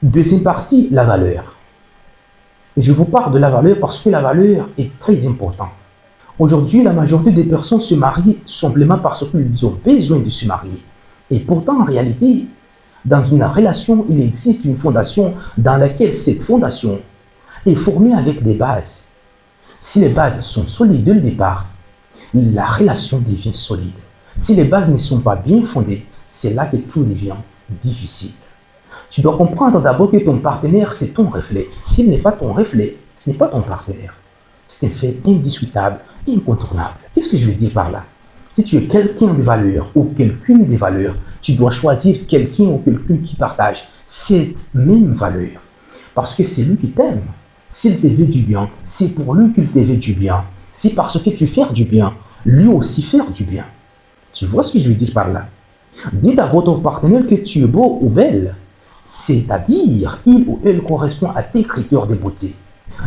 Deuxième partie, la valeur. Je vous parle de la valeur parce que la valeur est très importante. Aujourd'hui, la majorité des personnes se marient simplement parce qu'ils ont besoin de se marier. Et pourtant, en réalité, dans une relation, il existe une fondation dans laquelle cette fondation est formée avec des bases. Si les bases sont solides dès le départ, la relation devient solide. Si les bases ne sont pas bien fondées, c'est là que tout devient difficile. Tu dois comprendre d'abord que ton partenaire, c'est ton reflet. S'il n'est pas ton reflet, ce n'est pas ton partenaire. C'est un fait indiscutable, incontournable. Qu'est-ce que je veux dire par là? Si tu es quelqu'un de valeur ou quelqu'une de valeur, tu dois choisir quelqu'un ou quelqu'un qui partage cette même valeur. Parce que c'est lui qui t'aime. S'il te veut du bien, c'est pour lui qu'il te veut du bien. C'est parce que tu fais du bien, lui aussi faire du bien. Tu vois ce que je veux dire par là? Dites à votre partenaire que tu es beau ou belle. C'est-à-dire, il ou elle correspond à tes critères de beauté.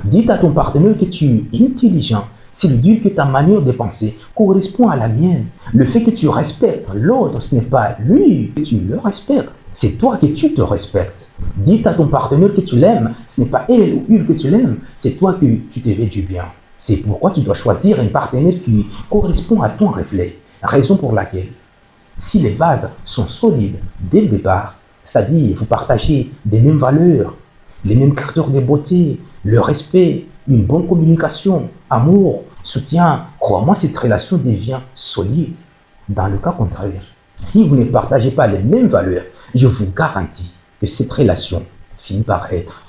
Dites à ton partenaire que tu es intelligent. C'est lui dire que ta manière de penser correspond à la mienne. Le fait que tu respectes l'autre, ce n'est pas lui que tu le respectes. C'est toi que tu te respectes. Dites à ton partenaire que tu l'aimes. Ce n'est pas elle ou il que tu l'aimes. C'est toi que tu te veux du bien. C'est pourquoi tu dois choisir un partenaire qui correspond à ton reflet. Raison pour laquelle, si les bases sont solides dès le départ, c'est-à-dire vous partagez des mêmes valeurs, les mêmes critères de beauté, le respect, une bonne communication, amour, soutien, crois-moi, cette relation devient solide. Dans le cas contraire, si vous ne partagez pas les mêmes valeurs, je vous garantis que cette relation finit par être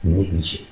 négligée.